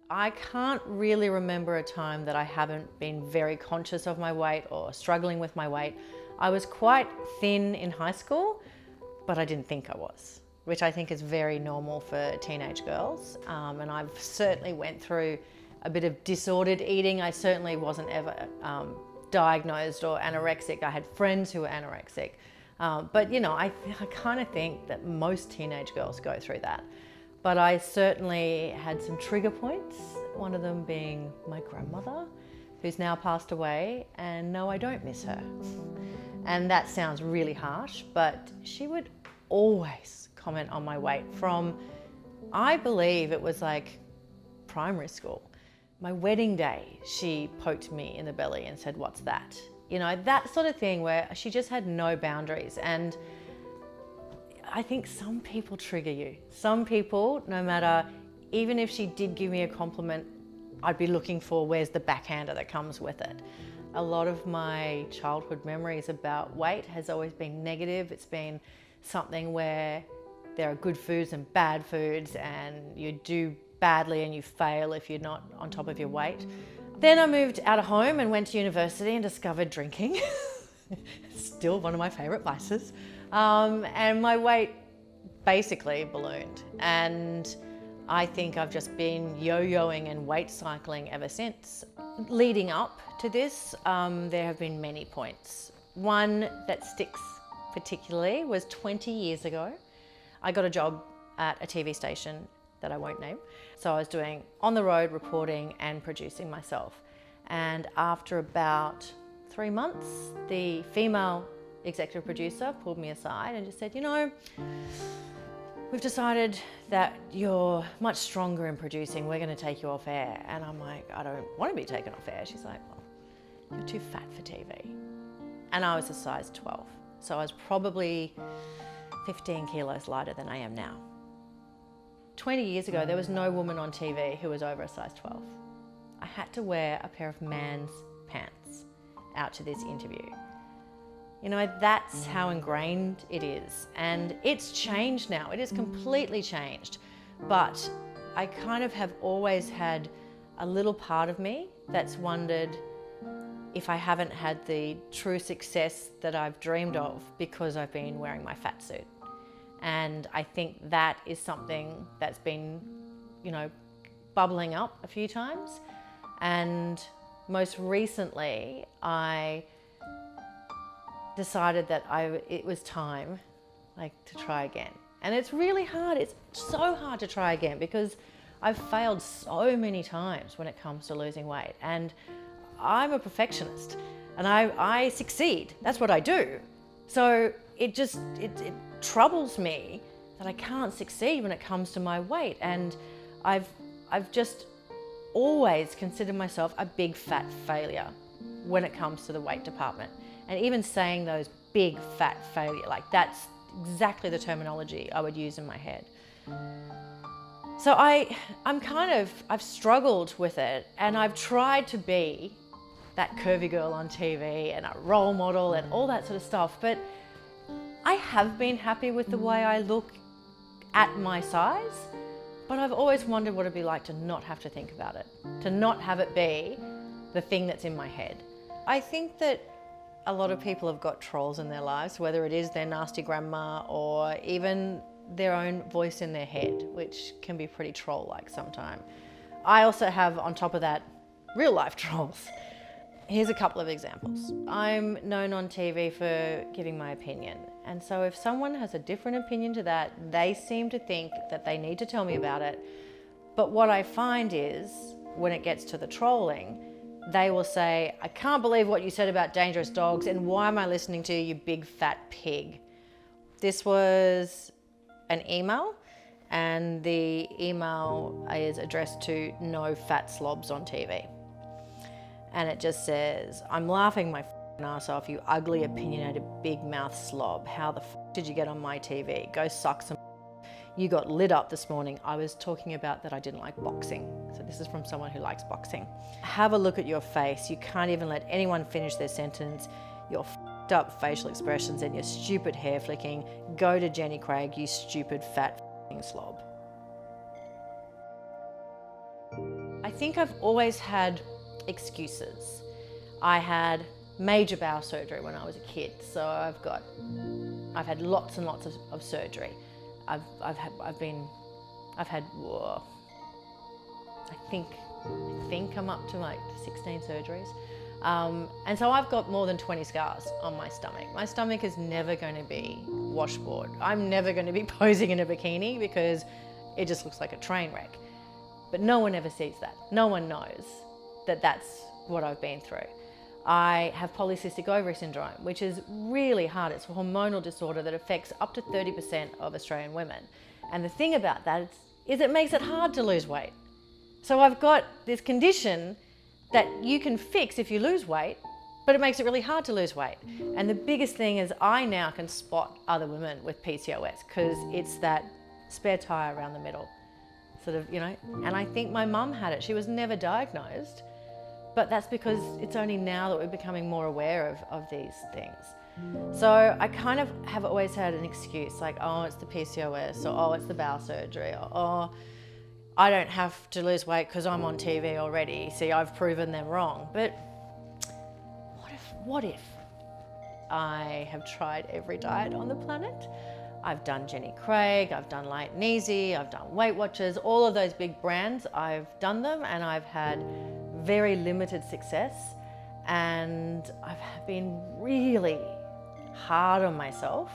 I can't really remember a time that I haven't been very conscious of my weight or struggling with my weight. I was quite thin in high school, but I didn't think I was, which I think is very normal for teenage girls. And I've certainly went through a bit of disordered eating. I certainly wasn't ever diagnosed or anorexic. I had friends who were anorexic. But you know, I kind of think that most teenage girls go through that. But I certainly had some trigger points, one of them being my grandmother, who's now passed away, and no, I don't miss her. And that sounds really harsh, but she would always comment on my weight from, I believe it was like primary school. My wedding day, she poked me in the belly and said, "What's that?" You know, that sort of thing where she just had no boundaries. And I think some people trigger you. Some people, no matter, even if she did give me a compliment, I'd be looking for where's the backhander that comes with it. A lot of my childhood memories about weight has always been negative. It's been something where there are good foods and bad foods, and you do badly and you fail if you're not on top of your weight. Then I moved out of home and went to university and discovered drinking. Still one of my favorite vices. And my weight basically ballooned. And I think I've just been yo-yoing and weight cycling ever since. Leading up to this, there have been many points. One that sticks particularly was 20 years ago. I got a job at a TV station that I won't name. So I was doing on the road reporting and producing myself. And after about 3 months, the female executive producer pulled me aside and just said, "You know, we've decided that you're much stronger in producing. We're going to take you off air." And I'm like, "I don't want to be taken off air." She's like, "Well, you're too fat for TV." And I was a size 12. So I was probably 15 kilos lighter than I am now. 20 years ago, there was no woman on TV who was over a size 12. I had to wear a pair of man's pants out to this interview. You know, that's how ingrained it is. And it's changed now. It is completely changed. But I kind of have always had a little part of me that's wondered if I haven't had the true success that I've dreamed of because I've been wearing my fat suit. And I think that is something that's been, you know, bubbling up a few times. And most recently, I decided that it was time, to try again. And it's really hard. It's so hard to try again because I've failed so many times when it comes to losing weight. And I'm a perfectionist, and I succeed. That's what I do. So it troubles me that I can't succeed when it comes to my weight. And I've just always considered myself a big fat failure when it comes to the weight department. And even saying those big fat failure, that's exactly the terminology I would use in my head. So I've struggled with it, and I've tried to be that curvy girl on TV and a role model and all that sort of stuff. But I have been happy with the way I look at my size, but I've always wondered what it'd be like to not have to think about it, to not have it be the thing that's in my head. I think that a lot of people have got trolls in their lives, whether it is their nasty grandma or even their own voice in their head, which can be pretty troll-like sometimes. I also have, on top of that, real life trolls. Here's a couple of examples. I'm known on TV for giving my opinion. And so if someone has a different opinion to that, they seem to think that they need to tell me about it. But what I find is, when it gets to the trolling, they will say, "I can't believe what you said about dangerous dogs, and why am I listening to you, you big fat pig?" This was an email, and the email is addressed to No Fat Slobs on TV. And it just says, "I'm laughing my ass off, you ugly, opinionated, big mouth slob. How the did you get on my TV? Go suck some. You got lit up this morning. I was talking about that I didn't like boxing." So this is from someone who likes boxing. "Have a look at your face. You can't even let anyone finish their sentence. Your f***ed up facial expressions and your stupid hair flicking. Go to Jenny Craig, you stupid fat f***ing slob." think I've always had excuses. I had major bowel surgery when I was a kid, so I've had lots and lots of surgery. I think I'm up to like 16 surgeries. And so I've got more than 20 scars on my stomach. My stomach is never going to be washboard. I'm never going to be posing in a bikini because it just looks like a train wreck. But no one ever sees that. No one knows that that's what I've been through. I have polycystic ovary syndrome, which is really hard. It's a hormonal disorder that affects up to 30% of Australian women. And the thing about that is it makes it hard to lose weight. So I've got this condition that you can fix if you lose weight, but it makes it really hard to lose weight. And the biggest thing is I now can spot other women with PCOS because it's that spare tire around the middle, sort of, and I think my mum had it. She was never diagnosed, but that's because it's only now that we're becoming more aware of these things. So I kind of have always had an excuse like, oh, it's the PCOS, or oh, it's the bowel surgery, or oh, I don't have to lose weight because I'm on TV already. See, I've proven them wrong. But what if I have tried every diet on the planet? I've done Jenny Craig, I've done Light and Easy, I've done Weight Watchers, all of those big brands, I've done them and I've had very limited success. And I've been really hard on myself.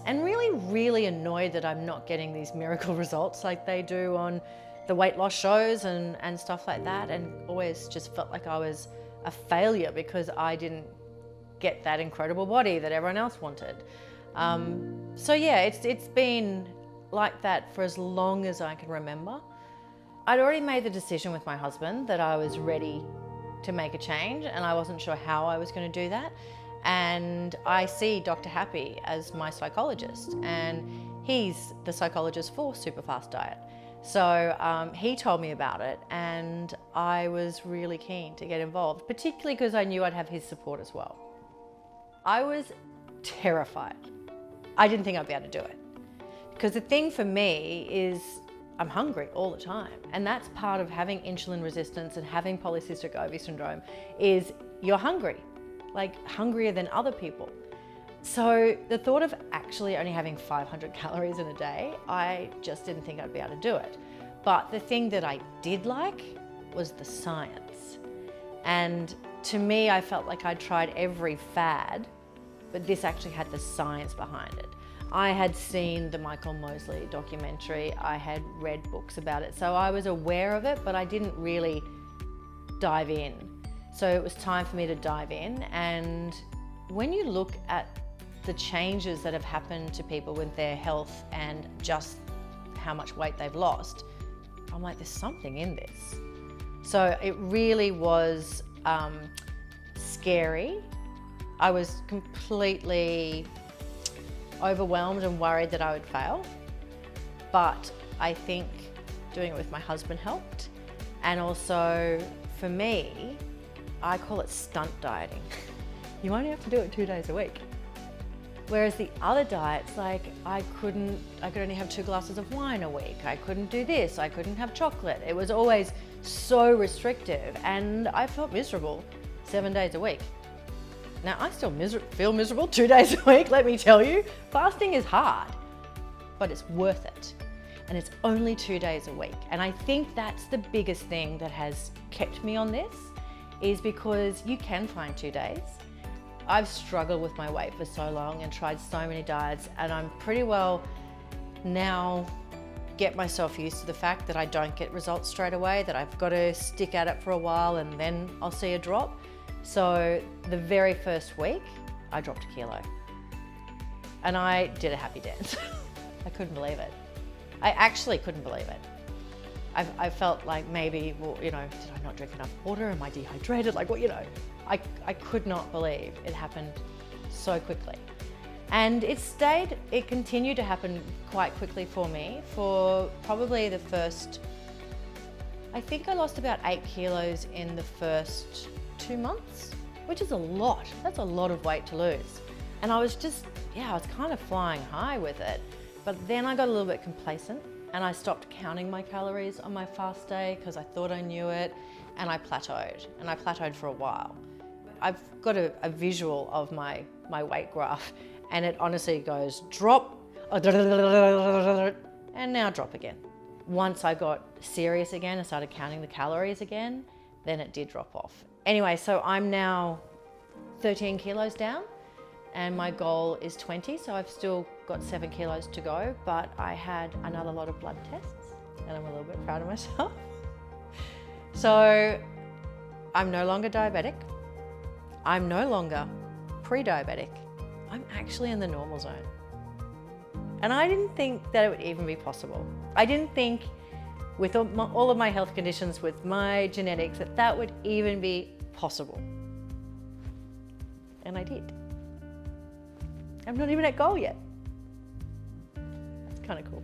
And really annoyed that I'm not getting these miracle results like they do on the weight loss shows and stuff like that, and always just felt like I was a failure because I didn't get that incredible body that everyone else wanted. So yeah, it's been like that for as long as I can remember. I'd already made the decision with my husband that I was ready to make a change, and I wasn't sure how I was going to do that. And I see Dr. Happy as my psychologist, and he's the psychologist for SuperFastDiet. So he told me about it, and I was really keen to get involved, particularly because I knew I'd have his support as well. I was terrified. I didn't think I'd be able to do it. Because the thing for me is I'm hungry all the time, and that's part of having insulin resistance and having polycystic ovary syndrome is you're hungry. Like hungrier than other people. So the thought of actually only having 500 calories in a day, I just didn't think I'd be able to do it. But the thing that I did like was the science. And to me, I felt like I'd tried every fad, but this actually had the science behind it. I had seen the Michael Mosley documentary, I had read books about it, so I was aware of it, but I didn't really dive in. So it was time for me to dive in, and when you look at the changes that have happened to people with their health and just how much weight they've lost, I'm like, there's something in this. So it really was scary. I was completely overwhelmed and worried that I would fail, but I think doing it with my husband helped. And also for me, I call it stunt dieting. You only have to do it 2 days a week. Whereas the other diets, like I could only have 2 glasses of wine a week. I couldn't do this, I couldn't have chocolate. It was always so restrictive, and I felt miserable 7 days a week. Now I still feel miserable 2 days a week, let me tell you. Fasting is hard, but it's worth it. And it's only 2 days a week. And I think that's the biggest thing that has kept me on this, is because you can find 2 days. I've struggled with my weight for so long and tried so many diets, and I'm pretty well now get myself used to the fact that I don't get results straight away, that I've got to stick at it for a while and then I'll see a drop. So the very first week, I dropped 1 kilo. And I did a happy dance. I couldn't believe it. I actually couldn't believe it. I felt like maybe, well, did I not drink enough water? Am I dehydrated? Like, what, I could not believe it happened so quickly. And it continued to happen quite quickly for me for probably the first, I think I lost about 8 kilos in the first 2 months, which is a lot. That's a lot of weight to lose. And I was just, I was kind of flying high with it. But then I got a little bit complacent and I stopped counting my calories on my fast day because I thought I knew it, and I plateaued for a while. I've got a visual of my weight graph, and it honestly goes drop, and now drop again. Once I got serious again and started counting the calories again, then it did drop off. Anyway, so I'm now 13 kilos down, and my goal is 20, so I've still got 7 kilos to go, but I had another lot of blood tests, and I'm a little bit proud of myself. So I'm no longer diabetic. I'm no longer pre-diabetic. I'm actually in the normal zone. And I didn't think that it would even be possible. I didn't think with all of my health conditions, with my genetics, that that would even be possible. And I did. I'm not even at goal yet. That's kind of cool.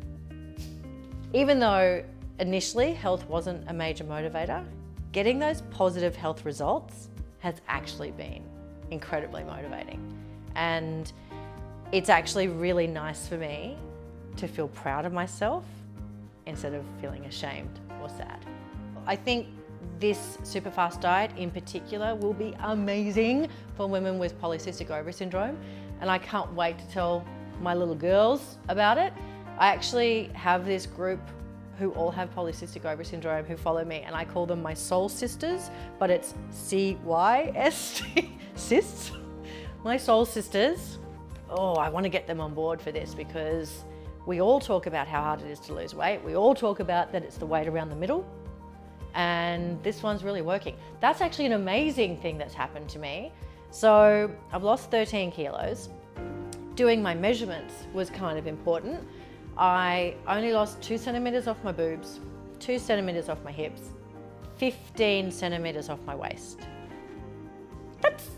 Even though initially health wasn't a major motivator, getting those positive health results has actually been incredibly motivating. And it's actually really nice for me to feel proud of myself instead of feeling ashamed or sad. I think this SuperFast diet in particular will be amazing for women with polycystic ovary syndrome, and I can't wait to tell my little girls about it. I actually have this group who all have polycystic ovary syndrome who follow me, and I call them my soul sisters, but it's C-Y-S-T, cysts. My soul sisters. Oh, I want to get them on board for this because we all talk about how hard it is to lose weight. We all talk about that it's the weight around the middle, and this one's really working. That's actually an amazing thing that's happened to me. So I've lost 13 kilos. Doing my measurements was kind of important. I only lost 2 centimeters off my boobs, 2 centimeters off my hips, 15 centimeters off my waist. That's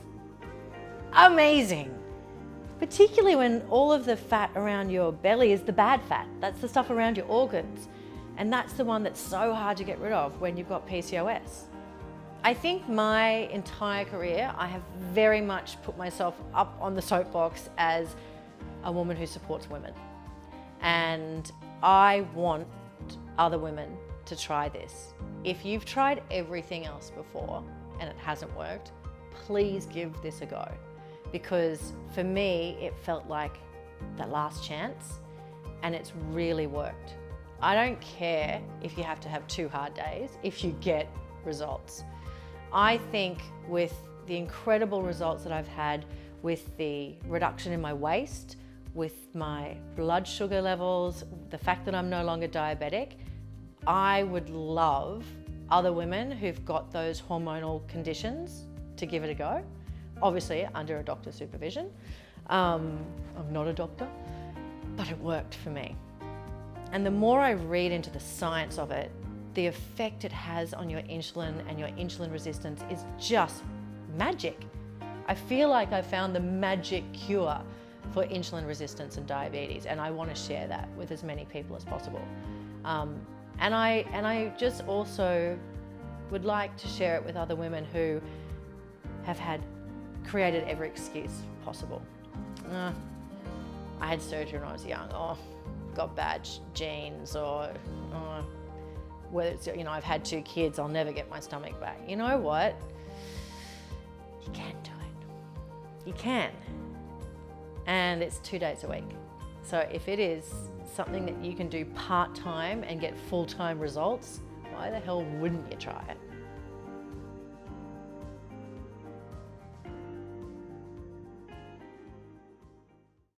amazing. Particularly when all of the fat around your belly is the bad fat. That's the stuff around your organs. And that's the one that's so hard to get rid of when you've got PCOS. I think my entire career, I have very much put myself up on the soapbox as a woman who supports women. And I want other women to try this. If you've tried everything else before and it hasn't worked, please give this a go. Because for me, it felt like the last chance, and it's really worked. I don't care if you have to have 2 hard days if you get results. I think with the incredible results that I've had with the reduction in my waist, with my blood sugar levels, the fact that I'm no longer diabetic, I would love other women who've got those hormonal conditions to give it a go. Obviously under a doctor's supervision. I'm not a doctor, but it worked for me. And the more I read into the science of it, the effect it has on your insulin and your insulin resistance is just magic. I feel like I found the magic cure for insulin resistance and diabetes, and I want to share that with as many people as possible. And I just also would like to share it with other women who have created every excuse possible. I had surgery when I was young, or got bad genes, or whether it's, I've had 2 kids, I'll never get my stomach back. You know what? You can do it. You can. And it's 2 days a week. So if it is something that you can do part-time and get full-time results, why the hell wouldn't you try it?